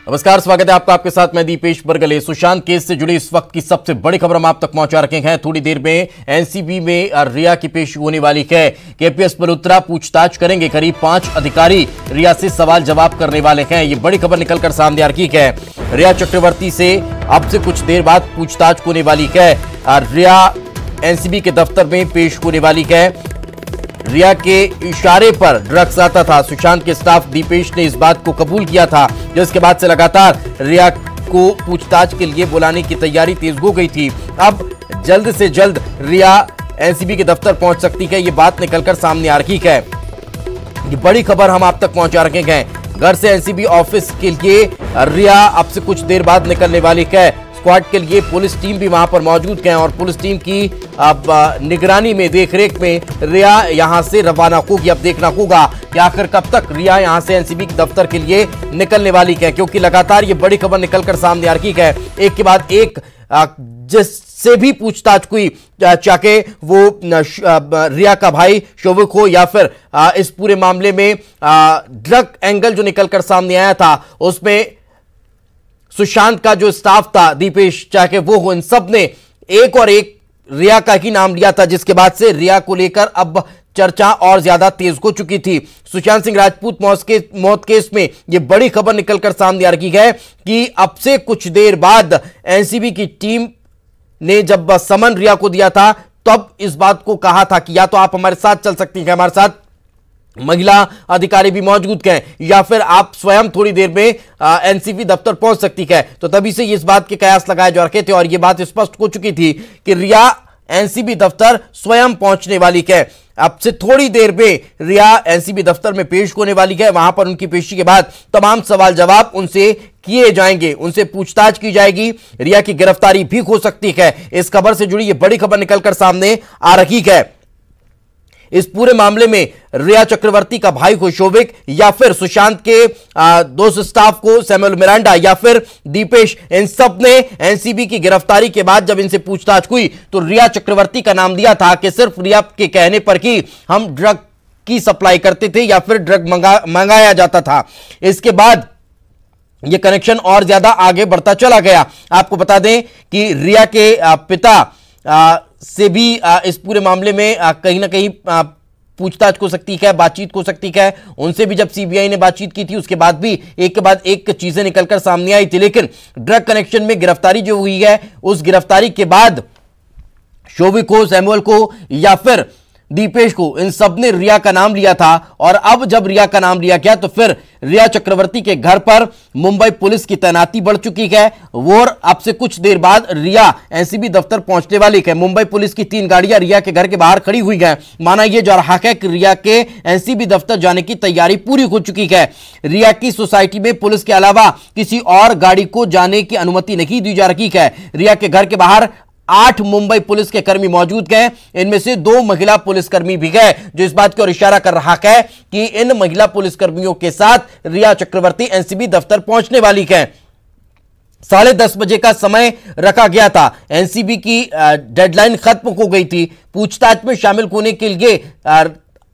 नमस्कार, स्वागत है आपका। आपके साथ मैं दीपेश बरगले। सुशांत केस से जुड़ी इस वक्त की सबसे बड़ी खबर हम आप तक पहुंचा रखे हैं। थोड़ी देर में एनसीबी में रिया की पेशी होने वाली है। केपीएस मल्होत्रा पूछताछ करेंगे। करीब 5 अधिकारी रिया से सवाल जवाब करने वाले हैं। ये बड़ी खबर निकलकर सामने आ रही है। रिया चक्रवर्ती से अब से कुछ देर बाद पूछताछ होने वाली है। रिया एनसीबी के दफ्तर में पेश होने वाली है। रिया के इशारे पर ड्रग्स आता था। सुशांत के स्टाफ दीपेश ने इस बात को कबूल किया था, जिसके बाद से लगातार रिया को पूछताछ के लिए बुलाने की तैयारी तेज हो गई थी। अब जल्द से जल्द रिया एनसीबी के दफ्तर पहुंच सकती है, ये बात निकलकर सामने आ रही है। ये बड़ी खबर हम आप तक पहुंचा रखे हैं। घर से एनसीबी ऑफिस के लिए रिया अब से कुछ देर बाद निकलने वाली है। स्क्वाड के लिए पुलिस टीम भी वहां पर मौजूद है और पुलिस टीम की अब निगरानी में, देखरेख में रिया यहां से रवाना होगी। अब देखना होगा कि आखिर कब तक रिया यहां से एनसीबी के दफ्तर के लिए निकलने वाली है, क्योंकि लगातार ये बड़ी खबर निकलकर सामने आ रही है। एक के बाद एक जिससे भी पूछताछ हुई, चाहे वो रिया का भाई शोविक हो या फिर इस पूरे मामले में ड्रग एंगल जो निकलकर सामने आया था, उसमें सुशांत का जो स्टाफ था, दीपेश चाहे वो हो, इन सब ने एक और एक रिया का ही नाम लिया था, जिसके बाद से रिया को लेकर अब चर्चा और ज्यादा तेज हो चुकी थी। सुशांत सिंह राजपूत मौत केस में यह बड़ी खबर निकलकर सामने आ रही है कि अब से कुछ देर बाद एनसीबी की टीम ने जब समन रिया को दिया था, तब इस बात को कहा था कि या तो आप हमारे साथ चल सकती हैं, हमारे साथ महिला अधिकारी भी मौजूद हैं, या फिर आप स्वयं थोड़ी देर में एनसीबी दफ्तर पहुंच सकती है। तो तभी से इस बात के कयास लगाए जा रहे थे और यह बात स्पष्ट हो चुकी थी कि रिया एनसीबी दफ्तर स्वयं पहुंचने वाली है। अब से थोड़ी देर में रिया एनसीबी दफ्तर में पेश होने वाली है। वहां पर उनकी पेशी के बाद तमाम सवाल जवाब उनसे किए जाएंगे, उनसे पूछताछ की जाएगी। रिया की गिरफ्तारी भी हो सकती है। इस खबर से जुड़ी यह बड़ी खबर निकलकर सामने आ रही है। इस पूरे मामले में रिया चक्रवर्ती का भाई को शोविक, या फिर सुशांत के दोस्त स्टाफ को सैमुअल मिरांडा, या फिर दीपेश, इन सब ने एनसीबी की गिरफ्तारी के बाद जब इनसे पूछताछ हुई तो रिया चक्रवर्ती का नाम दिया था कि सिर्फ रिया के कहने पर ही हम ड्रग की सप्लाई करते थे या फिर ड्रग मंगाया जाता था। इसके बाद यह कनेक्शन और ज्यादा आगे बढ़ता चला गया। आपको बता दें कि रिया के पिता से भी इस पूरे मामले में कहीं ना कहीं पूछताछ हो सकती है, बातचीत हो सकती है। उनसे भी जब सीबीआई ने बातचीत की थी, उसके बाद भी एक के बाद एक चीजें निकलकर सामने आई थी। लेकिन ड्रग कनेक्शन में गिरफ्तारी जो हुई है, उस गिरफ्तारी के बाद शोविक को, सैमुअल को या फिर दीपेश को, इन सब ने रिया का नाम लिया था। और अब जब रिया का नाम लिया गया तो फिर रिया चक्रवर्ती के घर पर मुंबई पुलिस की तैनाती बढ़ चुकी है। वो अब से कुछ देर बाद रिया एनसीबी दफ्तर पहुंचने वाली है। मुंबई पुलिस की 3 गाड़ियां रिया के घर के बाहर खड़ी हुई हैं। माना यह जा रहा है कि रिया के एनसीबी दफ्तर जाने की तैयारी पूरी हो चुकी है। रिया की सोसाइटी में पुलिस के अलावा किसी और गाड़ी को जाने की अनुमति नहीं दी जा रही है। रिया के घर के बाहर 8 मुंबई पुलिस के कर्मी मौजूद हैं। इनमें से 2 महिला पुलिसकर्मी भी गए, जो इस बात की ओर इशारा कर रहा है कि इन महिला पुलिसकर्मियों के साथ रिया चक्रवर्ती एनसीबी दफ्तर पहुंचने वाली है। 10:30 बजे का समय रखा गया था। एनसीबी की डेडलाइन खत्म हो गई थी। पूछताछ में शामिल होने के लिए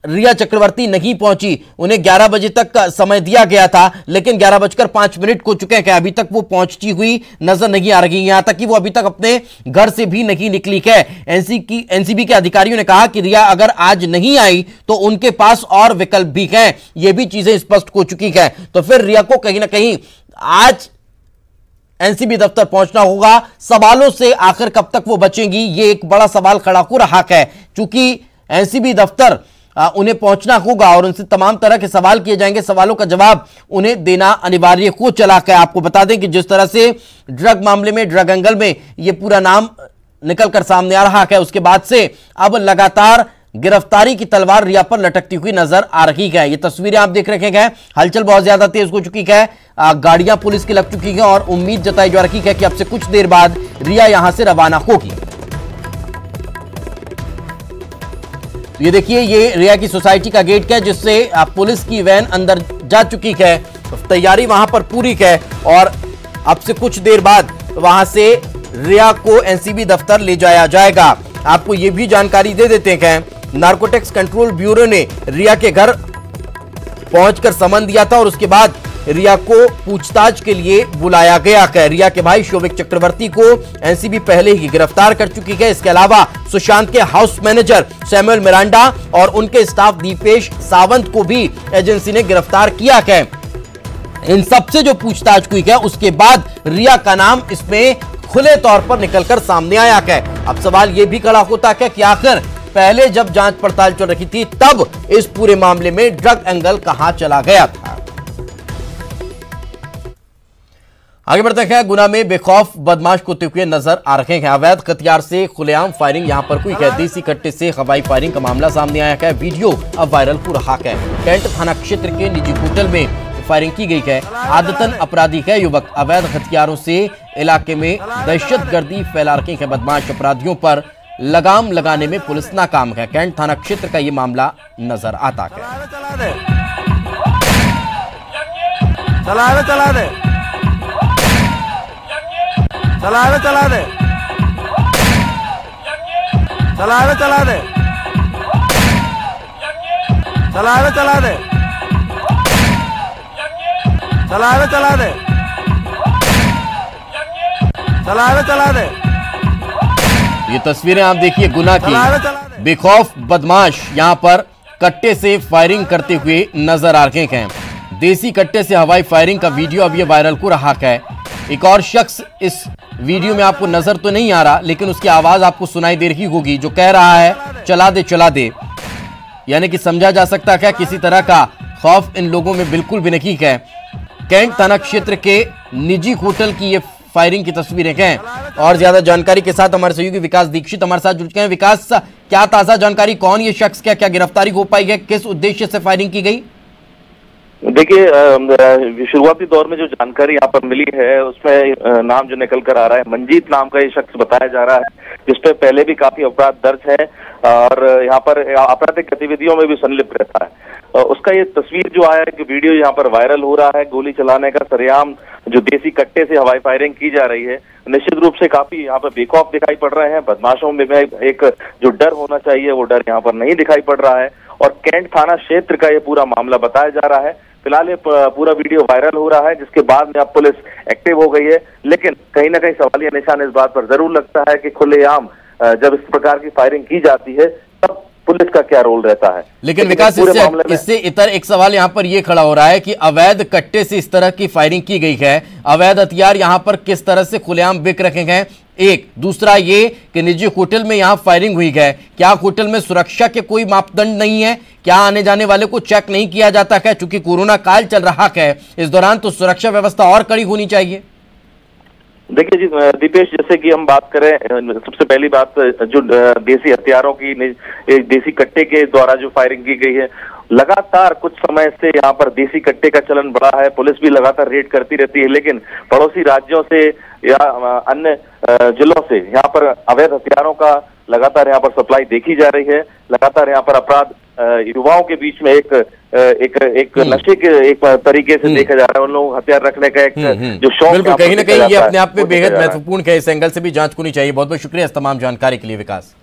रिया चक्रवर्ती नहीं पहुंची। उन्हें 11 बजे तक का समय दिया गया था, लेकिन 11:05 हो चुके हैं। अभी तक वो पहुंचती हुई नजर नहीं आ रही। यहां तक कि वो अभी तक अपने घर से भी नहीं निकली है। एनसीबी के अधिकारियों ने कहा कि रिया अगर आज नहीं आई तो उनके पास और विकल्प भी हैं। ये भी चीजें स्पष्ट हो चुकी है। तो फिर रिया को कहीं ना कहीं आज एनसीबी दफ्तर पहुंचना होगा। सवालों से आखिर कब तक वो बचेंगी, ये एक बड़ा सवाल खड़ा हो रहा है। चूंकि एनसीबी दफ्तर उन्हें पहुंचना होगा और उनसे तमाम तरह के सवाल किए जाएंगे। सवालों का जवाब उन्हें देना अनिवार्य हो चला है। आपको बता दें कि जिस तरह से ड्रग मामले में, ड्रग एंगल में यह पूरा नाम निकलकर सामने आ रहा है, उसके बाद से अब लगातार गिरफ्तारी की तलवार रिया पर लटकती हुई नजर आ रही है। ये तस्वीरें आप देख रहे हैं। हलचल बहुत ज्यादा तेज हो चुकी है। गाड़ियां पुलिस की लग चुकी हैं और उम्मीद जताई जा रही है कि अब से कुछ देर बाद रिया यहां से रवाना होगी। ये देखिए, ये रिया की सोसाइटी का गेट है, जिससे पुलिस की वैन अंदर जा चुकी है। तैयारी वहां पर पूरी है और अब से कुछ देर बाद वहां से रिया को एनसीबी दफ्तर ले जाया जाएगा। आपको ये भी जानकारी दे देते हैं, नार्कोटिक्स कंट्रोल ब्यूरो ने रिया के घर पहुंचकर समन दिया था और उसके बाद रिया को पूछताछ के लिए बुलाया गया है। रिया के भाई शोभिक चक्रवर्ती को एनसीबी पहले ही गिरफ्तार कर चुकी है। इसके अलावा सुशांत के हाउस मैनेजर सैमुअल मिरांडा और उनके स्टाफ दीपेश सावंत को भी एजेंसी ने गिरफ्तार किया है। इन सबसे जो पूछताछ हुई है उसके बाद रिया का नाम इसमें खुले तौर पर निकलकर सामने आया है। अब सवाल यह भी खड़ा होता है कि आखिर पहले जब जांच पड़ताल चल रही थी तब इस पूरे मामले में ड्रग एंगल कहां चला गया था। आगे बढ़ते हैं। गुना में बेखौफ बदमाश को हुए नजर आ रहे हैं। अवैध हथियार से खुलेआम फायरिंग यहां पर हुई है। देसी कट्टे से हवाई फायरिंग का मामला सामने आया है। वीडियो अब वायरल हो रहा है। कैंट थाना क्षेत्र के निजी होटल में फायरिंग की गई है। आदतन अपराधी है युवक। अवैध हथियारों से इलाके में दहशतगर्दी फैला रखे हैं। बदमाश अपराधियों पर लगाम लगाने में पुलिस नाकाम है। कैंट थाना क्षेत्र का यह मामला नजर आता है। चला दे चला दे चला दे चला दे चला दे चला दे चला दे चला दे चला दे चला दे चला दे चला दे चला दे। ये तस्वीरें आप देखिए गुना की। बेखौफ बदमाश यहां पर कट्टे से फायरिंग करते हुए नजर आ रहे हैं। देसी कट्टे से हवाई फायरिंग का वीडियो अब ये वायरल हो रहा है। एक और शख्स इस वीडियो में आपको नजर तो नहीं आ रहा लेकिन उसकी आवाज आपको सुनाई दे रही होगी जो कह रहा है चला दे, यानी कि समझा जा सकता है किसी तरह का खौफ इन लोगों में बिल्कुल भी नहीं है। कैंट थाना क्षेत्र के निजी होटल की ये फायरिंग की तस्वीरें हैं। और ज्यादा जानकारी के साथ हमारे सहयोगी विकास दीक्षित हमारे साथ जुड़ चुके हैं। विकास, क्या ताजा जानकारी, कौन ये शख्स, क्या क्या गिरफ्तारी हो पाई है, किस उद्देश्य से फायरिंग की गई? देखिए, शुरुआती दौर में जो जानकारी यहाँ पर मिली है उसमें नाम जो निकल कर आ रहा है मंजीत नाम का ये शख्स बताया जा रहा है जिसपे पहले भी काफी अपराध दर्ज है और यहाँ पर आपराधिक गतिविधियों में भी संलिप्त रहता है। उसका ये तस्वीर जो आया है कि वीडियो यहाँ पर वायरल हो रहा है गोली चलाने का, सरेआम जो देसी कट्टे से हवाई फायरिंग की जा रही है, निश्चित रूप से काफी यहाँ पर बेखौफ दिखाई पड़ रहे हैं। बदमाशों में एक जो डर होना चाहिए वो डर यहाँ पर नहीं दिखाई पड़ रहा है और कैंट थाना क्षेत्र का ये पूरा मामला बताया जा रहा है। फिलहाल ये पूरा वीडियो वायरल हो रहा है जिसके बाद में अब पुलिस एक्टिव हो गई है, लेकिन कहीं ना कहीं सवालिया निशान इस बात पर जरूर लगता है कि खुलेआम जब इस प्रकार की फायरिंग की जाती है तब पुलिस का क्या रोल रहता है। लेकिन विकास, इससे इतर एक सवाल यहाँ पर यह खड़ा हो रहा है कि अवैध कट्टे से इस तरह की फायरिंग की गई है, अवैध हथियार यहाँ पर किस तरह से खुलेआम बिक रखे हैं, एक दूसरा ये कि निजी होटल में यहाँ फायरिंग हुई है, क्या होटल में सुरक्षा के कोई मापदंड नहीं है, क्या आने जाने वाले को चेक नहीं किया जाता है? चूंकि कोरोना काल चल रहा है इस दौरान तो सुरक्षा व्यवस्था और कड़ी होनी चाहिए। देखिए जी दीपेश, जैसे कि हम बात करें, सबसे पहली बात जो देसी हथियारों की देसी कट्टे के द्वारा जो फायरिंग की गई है, लगातार कुछ समय से यहाँ पर देसी कट्टे का चलन बढ़ा है। पुलिस भी लगातार रेड करती रहती है, लेकिन पड़ोसी राज्यों से या अन्य जिलों से यहाँ पर अवैध हथियारों का लगातार यहाँ पर सप्लाई देखी जा रही है। लगातार यहाँ पर अपराध युवाओं के बीच में एक नशे के एक तरीके से देखा जा रहा है। उन लोगों हथियार रखने का एक जो शौक, बिल्कुल कहीं ना कहीं ये अपने आप में बेहद महत्वपूर्ण है। इस एंगल से भी जांच होनी चाहिए। बहुत बहुत शुक्रिया इस तमाम जानकारी के लिए विकास।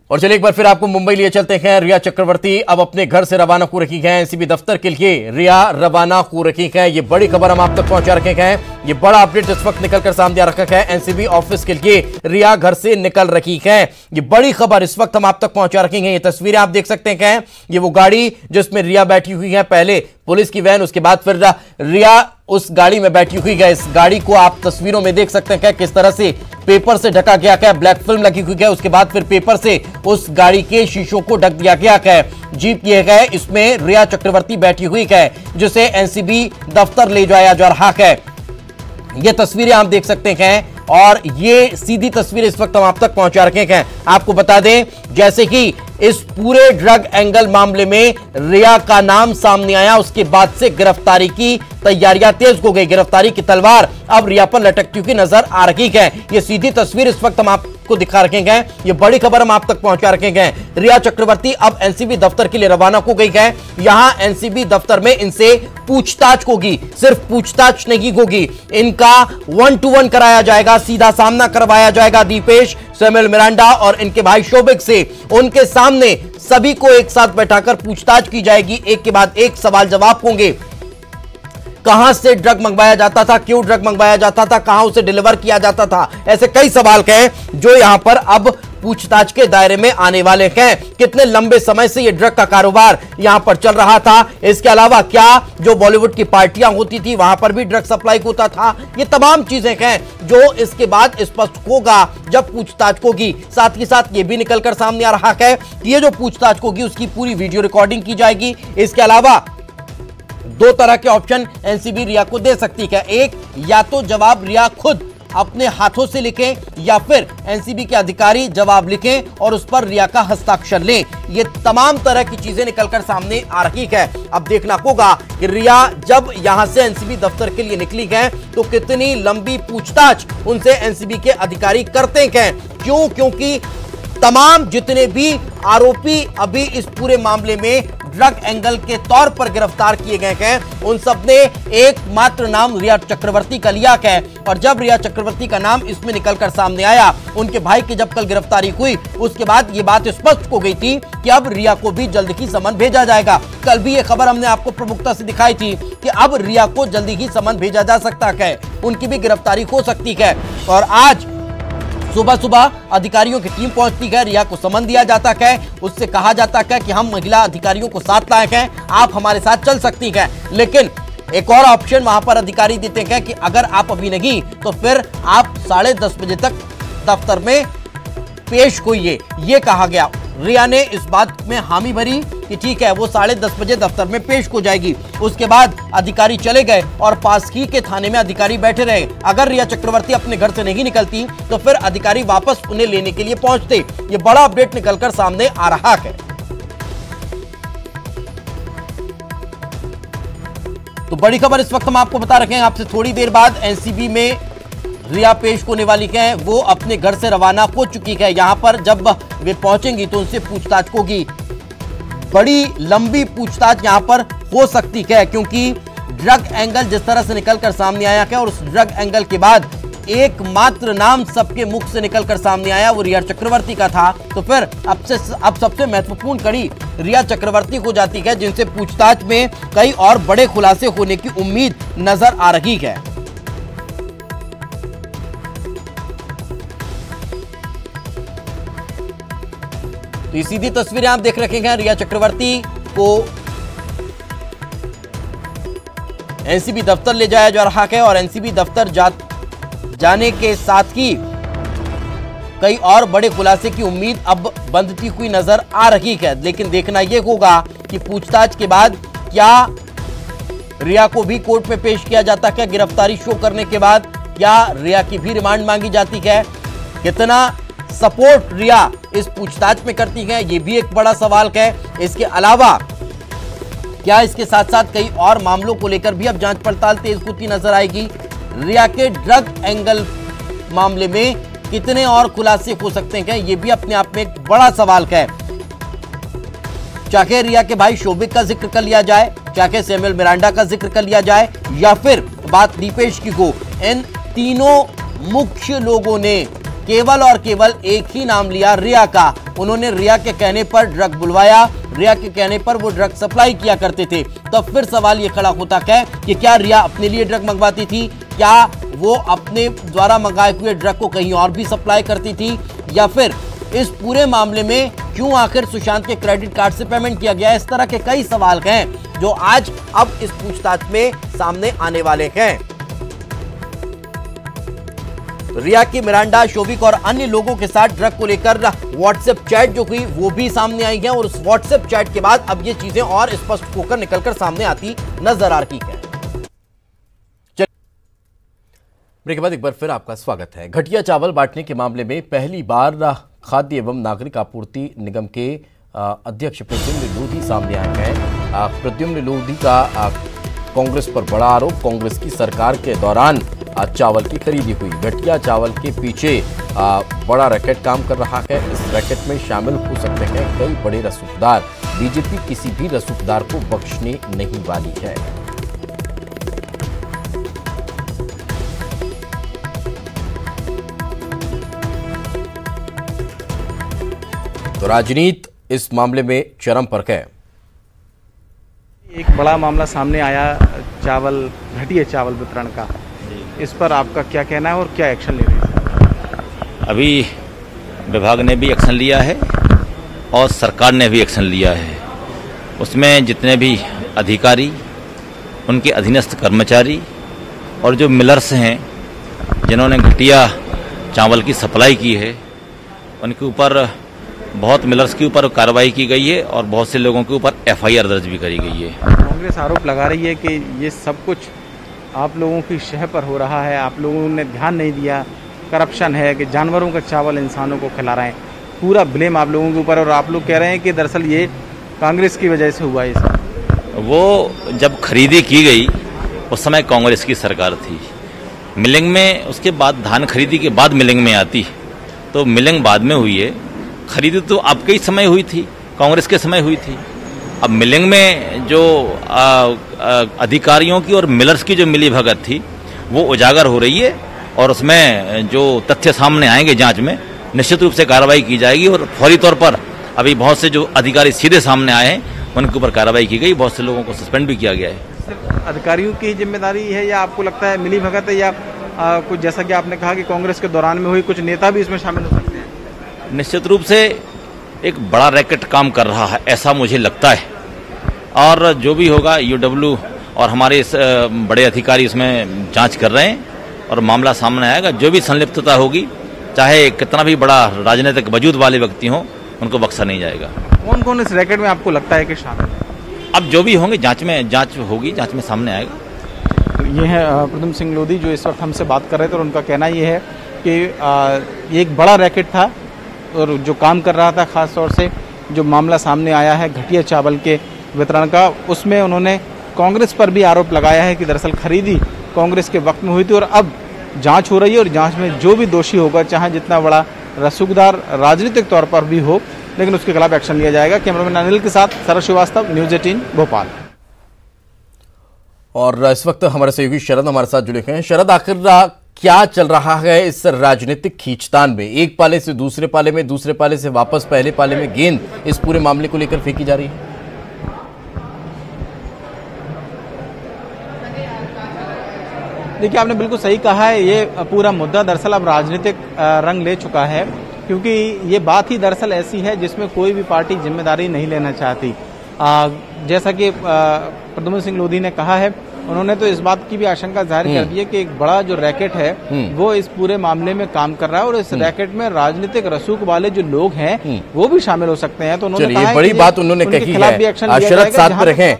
और चलिए एक बार फिर आपको मुंबई लिए चलते हैं। रिया चक्रवर्ती अब अपने घर से रवाना हो रही है। एनसीबी दफ्तर के लिए रिया रवाना हो रही है। ये बड़ी खबर हम आप तक पहुंचा रखे हैं। ये बड़ा अपडेट इस वक्त निकलकर सामने आ रखा है। एनसीबी ऑफिस के लिए रिया घर से निकल रही है। ये बड़ी खबर इस वक्त हम आप तक पहुंचा रखे हैं। ये तस्वीरें आप देख सकते हैं। ये वो गाड़ी जिसमें रिया बैठी हुई है, पहले पुलिस की वैन, उसके बाद फिर रिया उस गाड़ी में बैठी हुई है। इस गाड़ी को आप तस्वीरों में देख सकते हैं किस तरह से पेपर से ढका गया है, ब्लैक फिल्म लगी हुई है, उसके बाद फिर पेपर से उस गाड़ी के शीशों को ढक दिया गया है। जीप ये है, इसमें रिया चक्रवर्ती बैठी हुई है जिसे एनसीबी दफ्तर ले जाया जा रहा है। ये तस्वीरें आप देख सकते हैं और ये सीधी तस्वीर इस वक्त हम आप तक पहुंचा रखे हैं। आपको बता दें, जैसे ही इस पूरे ड्रग एंगल मामले में रिया का नाम सामने आया उसके बाद से गिरफ्तारी की तैयारियां तेज हो गई। गिरफ्तारी की तलवार अब रिया पर लटकती हुई नजर आ रही है। ये सीधी तस्वीर इस वक्त हम आपको दिखा रखे हैं। ये बड़ी खबर हम आप तक पहुंचा रखे हैं। रिया चक्रवर्ती अब एनसीबी दफ्तर के लिए रवाना हो गई है। यहां एनसीबी दफ्तर में इनसे पूछताछ होगी, सिर्फ पूछताछ नहीं होगी, इनका 1-to-1 कराया जाएगा, सीधा सामना करवाया जाएगा दीपेश, सैमुअल मिरांडा और इनके भाई शोभिक से। उनके सामने सभी को एक साथ बैठाकर पूछताछ की जाएगी, एक के बाद एक सवाल जवाब होंगे। कहां से ड्रग मंगवाया जाता था, क्यों ड्रग मंगवाया जाता था, कहां उसे डिलीवर किया जाता था। ऐसे कई सवाल हैं जो यहां पर अब पूछताछ के दायरे में आने वाले हैं। कितने लंबे समय से यह ड्रग का कारोबार यहां पर चल रहा था, इसके अलावा क्या जो बॉलीवुड की पार्टियां होती थी वहां पर भी ड्रग सप्लाई होता था। ये तमाम चीजें हैं जो इसके बाद स्पष्ट होगा जब पूछताछ होगी। साथ ही साथ यह भी निकलकर सामने आ रहा है कि ये जो पूछताछ होगी उसकी पूरी वीडियो रिकॉर्डिंग की जाएगी। इसके अलावा दो तरह के ऑप्शन एनसीबी रिया को दे सकती है। एक, या तो जवाब रिया खुद अपने हाथों से लिखें या फिर एनसीबी के अधिकारी जवाब लिखें और उस पर रिया का हस्ताक्षर लें। ये तमाम तरह की चीजें निकलकर सामने आ रही है। अब देखना होगा कि रिया जब यहां से एनसीबी दफ्तर के लिए निकली है तो कितनी लंबी पूछताछ उनसे एनसीबी के अधिकारी करते हैं। क्योंकि तमाम जितने भी आरोपी अभी इस पूरे मामले में ड्रग एंगल के तौर पर गिरफ्तार किए गए हैं उन सब ने एकमात्र नाम रिया चक्रवर्ती का लिया है। और जब रिया चक्रवर्ती का नाम इसमें निकलकर सामने आया, उनके भाई की जब कल गिरफ्तारी हुई उसके बाद ये बात स्पष्ट हो गई थी कि अब रिया को भी जल्द ही समन भेजा जाएगा। कल भी ये खबर हमने आपको प्रमुखता से दिखाई थी कि अब रिया को जल्दी ही समन भेजा जा सकता है, उनकी भी गिरफ्तारी हो सकती है। और आज सुबह सुबह अधिकारियों की टीम पहुंचती है, रिया को समन दिया जाता है, उससे कहा जाता है कि हम महिला अधिकारियों को साथ लाए हैं, आप हमारे साथ चल सकती हैं। लेकिन एक और ऑप्शन वहां पर अधिकारी देते हैं कि अगर आप अभी नहीं तो फिर आप 10:30 बजे तक दफ्तर में पेश होइए, ये कहा गया। रिया ने इस बात में हामी भरी कि ठीक है वो 10:30 बजे दफ्तर में पेश हो जाएगी। उसके बाद अधिकारी चले गए और पास ही के थाने में अधिकारी बैठे रहे। अगर रिया चक्रवर्ती अपने घर से नहीं निकलती तो फिर अधिकारी वापस उन्हें लेने के लिए पहुंचते। ये बड़ा अपडेट निकलकर सामने आ रहा है। तो बड़ी खबर इस वक्त हम आपको बता रखे हैं। आपसे थोड़ी देर बाद एनसीबी में रिया पेश होने वाली है, वो अपने घर से रवाना हो चुकी है। यहां पर जब वे पहुंचेंगी तो उनसे पूछताछ होगी। बड़ी लंबी पूछताछ यहां पर हो सकती है क्योंकि ड्रग एंगल जिस तरह से निकलकर सामने आया है और उस ड्रग एंगल के बाद एकमात्र नाम सबके मुख से निकलकर सामने आया वो रिया चक्रवर्ती का था। तो फिर अब सबसे महत्वपूर्ण कड़ी रिया चक्रवर्ती हो जाती है, जिनसे पूछताछ में कई और बड़े खुलासे होने की उम्मीद नजर आ रही है। तो ये सीधी तस्वीरें आप देख रखे हैं। रिया चक्रवर्ती को एनसीबी दफ्तर ले जाया जा रहा है और एनसीबी दफ्तर जाने के साथ ही कई और बड़े खुलासे की उम्मीद अब बनती हुई नजर आ रही है। लेकिन देखना यह होगा कि पूछताछ के बाद क्या रिया को भी कोर्ट में पेश किया जाता है। गिरफ्तारी शो करने के बाद क्या रिया की भी रिमांड मांगी जाती है, कितना सपोर्ट रिया इस पूछताछ में करती है, यह भी एक बड़ा सवाल है। इसके अलावा क्या इसके साथ साथ कई और मामलों को लेकर भी अब जांच पड़ताल तेज होती नजर आएगी। रिया के ड्रग एंगल मामले में कितने और खुलासे हो सकते हैं, यह भी अपने आप में एक बड़ा सवाल है। चाहे रिया के भाई शोभिक का जिक्र कर लिया जाए, चाहे सैमुअल मिरांडा का जिक्र कर लिया जाए या फिर बात दीपेश की हो, इन तीनों मुख्य लोगों ने केवल और केवल एक ही नाम लिया, रिया का। उन्होंने रिया के कहने पर ड्रग बुलवाया, रिया के कहने पर वो ड्रग सप्लाई किया करते थे। तब फिर सवाल ये खड़ा होता है कि क्या रिया अपने लिए ड्रग मंगवाती थी, क्या वो अपने द्वारा मंगाए हुए ड्रग को कहीं और भी सप्लाई करती थी, या फिर इस पूरे मामले में क्यों आखिर सुशांत के क्रेडिट कार्ड से पेमेंट किया गया। इस तरह के कई सवाल हैं जो आज अब इस पूछताछ में सामने आने वाले हैं। रिया की मिरांडा, शोभिक और अन्य लोगों के साथ ड्रग को लेकर व्हाट्सएप चैट जो हुई वो भी सामने आई है और उस व्हाट्सएप चैट के बाद अब ये चीजें और स्पष्ट होकर निकलकर सामने आती नजर आ रही है। ब्रेक के बाद एक बार फिर आपका स्वागत है। घटिया चावल बांटने के मामले में पहली बार खाद्य एवं नागरिक आपूर्ति निगम के अध्यक्ष प्रद्युम्न लोधी सामने आए हैं। प्रद्युम्न लोधी का कांग्रेस पर बड़ा आरोप, कांग्रेस की सरकार के दौरान चावल की खरीदी हुई। घटिया चावल के पीछे बड़ा रैकेट काम कर रहा है। इस रैकेट में शामिल हो सकते हैं कई बड़े रसूखदार। बीजेपी किसी भी रसूखदार को बख्शने नहीं वाली है। तो राजनीति इस मामले में चरम पर है। एक बड़ा मामला सामने आया चावल घटिया चावल वितरण का, इस पर आपका क्या कहना है और क्या एक्शन ले रहे हैं? अभी विभाग ने भी एक्शन लिया है और सरकार ने भी एक्शन लिया है। उसमें जितने भी अधिकारी, उनके अधीनस्थ कर्मचारी और जो मिलर्स हैं जिन्होंने घटिया चावल की सप्लाई की है, उनके ऊपर बहुत मिलर्स के ऊपर कार्रवाई की गई है और बहुत से लोगों के ऊपर FIR दर्ज भी करी गई है। कांग्रेस आरोप लगा रही है कि ये सब कुछ आप लोगों की शह पर हो रहा है, आप लोगों ने ध्यान नहीं दिया, करप्शन है, कि जानवरों का चावल इंसानों को खिला रहे हैं। पूरा ब्लेम आप लोगों के ऊपर, और आप लोग कह रहे हैं कि दरअसल ये कांग्रेस की वजह से हुआ है। सब वो जब खरीदी की गई उस समय कांग्रेस की सरकार थी। मिलिंग में उसके बाद धान खरीदी के बाद मिलिंग में आती, तो मिलिंग बाद में हुई है, खरीदी तो आपके ही समय हुई थी, कांग्रेस के समय हुई थी। अब मिलिंग में जो अधिकारियों की और मिलर्स की जो मिली भगत थी वो उजागर हो रही है, और उसमें जो तथ्य सामने आएंगे जांच में निश्चित रूप से कार्रवाई की जाएगी। और फौरी तौर पर अभी बहुत से जो अधिकारी सीधे सामने आए हैं उनके ऊपर कार्रवाई की गई, बहुत से लोगों को सस्पेंड भी किया गया है। सिर्फ अधिकारियों की जिम्मेदारी है या आपको लगता है मिली भगत है, या कुछ जैसा कि आपने कहा कि कांग्रेस के दौरान में हुई कुछ नेता भी इसमें शामिल हो सकते हैं? निश्चित रूप से एक बड़ा रैकेट काम कर रहा है ऐसा मुझे लगता है, और जो भी होगा UW और हमारे इस बड़े अधिकारी इसमें जांच कर रहे हैं और मामला सामने आएगा। जो भी संलिप्तता होगी, चाहे कितना भी बड़ा राजनीतिक वजूद वाले व्यक्ति हों, उनको बख्शा नहीं जाएगा। कौन कौन इस रैकेट में आपको लगता है कि शामिल है? अब जो भी होंगे जांच होगी, जांच में सामने आएगा। तो ये है प्रद्युम्न सिंह लोधी जो इस वक्त हमसे बात कर रहे थे, और उनका कहना ये है कि ये एक बड़ा रैकेट था और जो काम कर रहा था, ख़ास तौर से जो मामला सामने आया है घटिया चावल के वितरण का, उसमें उन्होंने कांग्रेस पर भी आरोप लगाया है कि दरअसल खरीदी कांग्रेस के वक्त में हुई थी, और अब जांच हो रही है और जांच में जो भी दोषी होगा, चाहे जितना बड़ा रसूखदार राजनीतिक तौर पर भी हो, लेकिन उसके खिलाफ एक्शन लिया जाएगा। कैमरामैन अनिल के साथ शरद श्रीवास्तव, न्यूज़ 18 भोपाल। और इस वक्त हमारे सहयोगी शरद हमारे साथ जुड़े हैं। शरद, आखिर क्या चल रहा है इस राजनीतिक खींचतान में? एक पाले से दूसरे पाले में, दूसरे पाले से वापस पहले पाले में गेंद इस पूरे मामले को लेकर फेंकी जा रही है। देखिए, आपने बिल्कुल सही कहा है, ये पूरा मुद्दा दरअसल अब राजनीतिक रंग ले चुका है, क्योंकि ये बात ही दरअसल ऐसी है जिसमें कोई भी पार्टी जिम्मेदारी नहीं लेना चाहती। जैसा कि प्रद्युम्न सिंह लोधी ने कहा है, उन्होंने तो इस बात की भी आशंका जाहिर कर दी है कि एक बड़ा जो रैकेट है वो इस पूरे मामले में काम कर रहा है, और इस रैकेट में राजनीतिक रसूख वाले जो लोग हैं वो भी शामिल हो सकते हैं। तो उन्होंने कहा बड़ी बात उन्होंने कही है। शरद, साथ में रखें।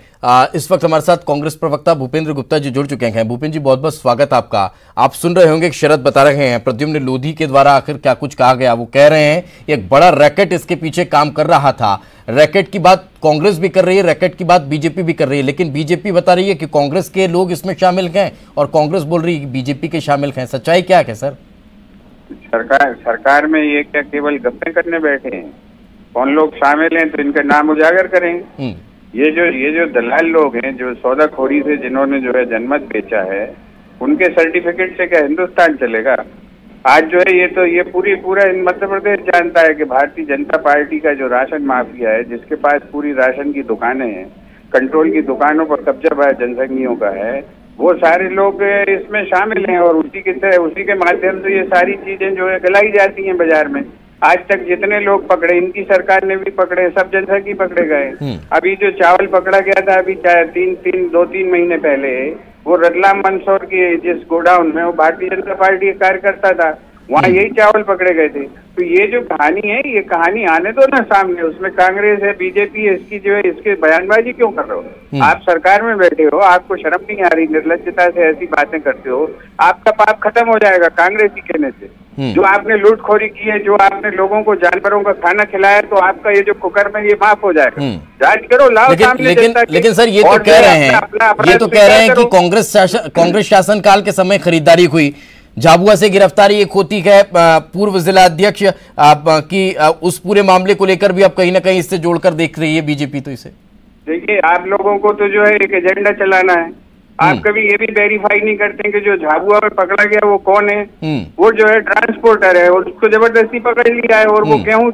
इस वक्त हमारे साथ कांग्रेस प्रवक्ता भूपेंद्र गुप्ता जी जुड़ चुके हैं। भूपेंद्र जी, बहुत बहुत स्वागत आपका। आप सुन रहे होंगे, शरद बता रहे हैं प्रद्युम्न लोधी के द्वारा आखिर क्या कुछ कहा गया। वो कह रहे हैं एक बड़ा रैकेट इसके पीछे काम कर रहा था। रैकेट की बात कांग्रेस भी कर रही है, रैकेट की बात बीजेपी भी कर रही है, लेकिन बीजेपी बता रही है कि कांग्रेस के लोग इसमें शामिल हैं और कांग्रेस बोल रही है कि बीजेपी के शामिल हैं। सच्चाई क्या है सर? सरकार में ये क्या केवल गप्पे करने बैठे हैं? कौन लोग शामिल हैं तो इनका नाम उजागर करेंगे। ये जो दलाल लोग हैं, जो सौदाखोरी से जिन्होंने जो है जनमत बेचा है, उनके सर्टिफिकेट से क्या हिंदुस्तान चलेगा? आज जो है ये पूरा मध्य प्रदेश जानता है कि भारतीय जनता पार्टी का जो राशन माफिया है, जिसके पास पूरी राशन की दुकानें हैं, कंट्रोल की दुकानों पर कब्जा जनसंघियों का है, वो सारे लोग इसमें शामिल हैं, और उसी के माध्यम से ये सारी चीजें जो है गलाई जाती हैं बाजार में। आज तक जितने लोग पकड़े, इनकी सरकार ने भी पकड़े, सब जनसंघी पकड़े गए। अभी जो चावल पकड़ा गया था अभी 2-3 महीने पहले, वो रतलाम मंदसौर की जिस गोडाउन में वो भारतीय जनता पार्टी का कार्यकर्ता था, वहाँ यही चावल पकड़े गए थे। तो ये जो कहानी है, ये कहानी आने दो ना सामने। उसमें कांग्रेस है, बीजेपी है, इसकी जो है इसके बयानबाजी क्यों कर रहे हो? आप सरकार में बैठे हो, आपको शर्म नहीं आ रही? निर्लज्जता से ऐसी बातें करते हो, आपका पाप खत्म हो जाएगा कांग्रेस ही कहने से। जो आपने लूटखोरी की है, जो आपने लोगों को जानवरों का खाना खिलाया, तो आपका ये जो कुकर्म है ये माफ हो जाएगा। जांच करो, लाओ सामने। लेकिन सर, ये तो कह रहे हैं कि कांग्रेस शासनकाल के समय खरीदारी हुई, झाबुआ से गिरफ्तारी एक होती है, पूर्व जिला अध्यक्ष की उस पूरे मामले को लेकर भी आप कहीं ना कहीं इससे जोड़कर देख रही है बीजेपी। तो इसे देखिए, आप लोगों को तो जो है एक एजेंडा चलाना है, आप कभी ये भी वेरीफाई नहीं करते कि जो झाबुआ में पकड़ा गया वो कौन है। वो जो है ट्रांसपोर्टर है और उसको जबरदस्ती पकड़ लिया है और वो गेहूं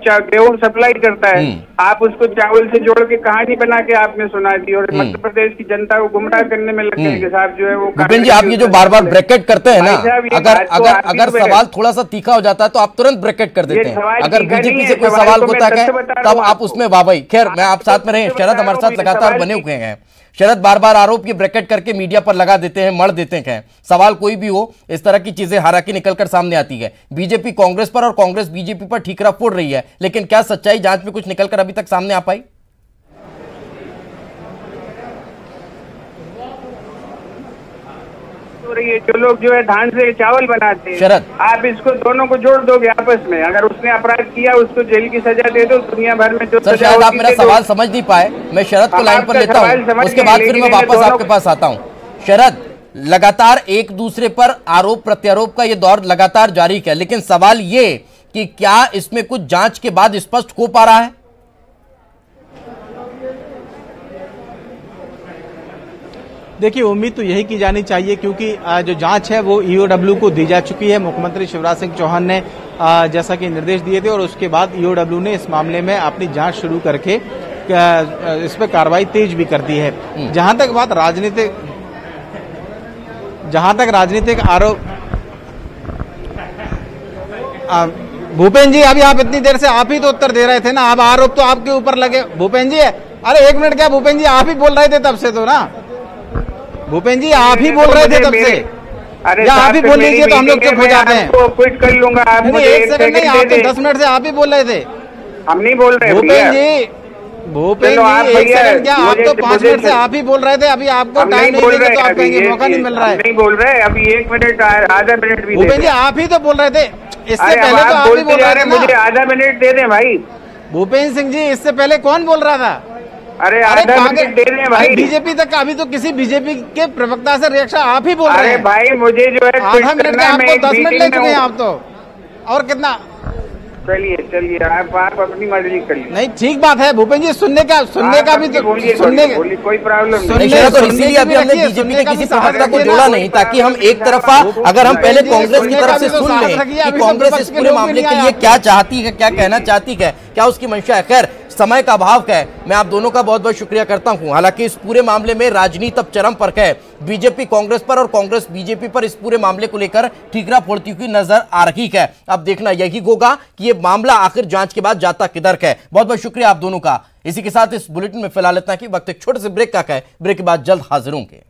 सप्लाई करता है। आप उसको चावल से जोड़ के कहानी बना के आपने सुना दी और मध्य प्रदेश की जनता को गुमराह करने में लग गए कि साहब जो है वो। भूपेन जी, आप ये जो बार बार ब्रैकेट करते हैं ना, अगर सवाल थोड़ा सा तीखा हो जाता है तो आप तुरंत ब्रैकेट कर देते हैं। अगर बीजेपी से कोई सवाल होता है तब आप उसमें वाह भाई। खैर, मैं आप साथ में रहे, शरद हमारे साथ लगातार बने हुए हैं। शरद बार बार आरोप की ब्रैकेट करके मीडिया पर लगा देते हैं, मर देते हैं। सवाल कोई भी हो, इस तरह की चीजें हालांकि निकलकर सामने आती है। बीजेपी कांग्रेस पर और कांग्रेस बीजेपी पर ठीकरा फोड़ रही है, लेकिन क्या सच्चाई जांच में कुछ निकलकर अभी तक सामने आ पाई? ये जो लोग जो है धान से चावल बनाते हैं, शरद, आप इसको दोनों को जोड़ दोगे आपस में। अगर उसने अपराध किया उसको जेल की सजा दे दो, दुनिया भर में जो सर शायद आप मेरा सवाल समझ नहीं पाए। मैं शरद को लाइन पर लेता हूं, उसके बाद फिर मैं वापस आपके पास आता हूं। शरद, लगातार एक दूसरे पर आरोप प्रत्यारोप का ये दौर लगातार जारी है, लेकिन सवाल ये कि क्या इसमें कुछ जांच के बाद स्पष्ट हो पा रहा है? देखिए, उम्मीद तो यही की जानी चाहिए क्योंकि जो जांच है वो ईओडब्ल्यू को दी जा चुकी है। मुख्यमंत्री शिवराज सिंह चौहान ने जैसा कि निर्देश दिए थे और उसके बाद ईओडब्ल्यू ने इस मामले में अपनी जांच शुरू करके इस पर कार्रवाई तेज भी कर दी है। जहां तक राजनीतिक आरोप, भूपेन जी अभी आप इतनी देर से आप ही तो उत्तर दे रहे थे ना, अब आरोप तो आपके ऊपर लगे। भूपेन जी, अरे एक मिनट, क्या भूपेन जी आप ही बोल रहे थे तब से तो ना? भूपेन जी आप ही बोल रहे थे तब से, या आप ही बोल लीजिए तो हम लोग चुप हो जाते हैं। क्विट कर लूंगा। आप नहीं, एक सेकंड नहीं, आप तो 10 मिनट से आप ही बोल रहे थे। हम नहीं बोल रहे भूपेन जी, एक सेकंड, क्या आप तो 5 मिनट से आप ही बोल रहे थे? अभी आपको टाइम नहीं देंगे तो आप कहेंगे मौका नहीं मिल रहा है। नहीं बोल रहे, अभी 1 मिनट आधा मिनट भी। भूपेन जी आप ही तो बोल रहे थे, इससे पहले तो आप ही बोल रहे थे। मुझे आधा मिनट दे दें भाई। भूपेन सिंह जी, इससे पहले कौन बोल रहा था? अरे आधा मिनट दे दें भाई। बीजेपी तक अभी तो किसी बीजेपी के प्रवक्ता से रिएक्शन आप ही बोल रहे हैं। अरे भाई मुझे जो है आधा मिनट का, आपको 10 मिनट ले चुके हैं आप तो, और कितना? चलिए आप अपनी मर्जी करिए। नहीं, ठीक बात है भूपेन जी, सुनने का भी तो सुनने, कोई प्रॉब्लम नहीं। इसीलिए अभी हमने बीजेपी के किसी प्रवक्ता को जोड़ा नहीं, ताकि हम एक तरफा, अगर हम पहले कांग्रेस की तरफ से सुन लें कि कांग्रेस इस पूरे मामले के लिए क्या चाहती है, क्या कहना चाहती है, क्या उसकी मंशा है। खैर, समय का अभाव है, मैं आप दोनों का बहुत बहुत शुक्रिया करता हूं। हालांकि इस पूरे मामले में राजनीति अब चरम पर है, बीजेपी कांग्रेस पर और कांग्रेस बीजेपी पर इस पूरे मामले को लेकर ठीकरा फोड़ती हुई नजर आ रही है। अब देखना यही होगा कि यह मामला आखिर जांच के बाद जाता किधर है। बहुत बहुत शुक्रिया आप दोनों का। इसी के साथ इस बुलेटिन में फिलहाल इतना कि वक्त एक छोटे से ब्रेक का है, ब्रेक के बाद जल्द हाजिर होंगे।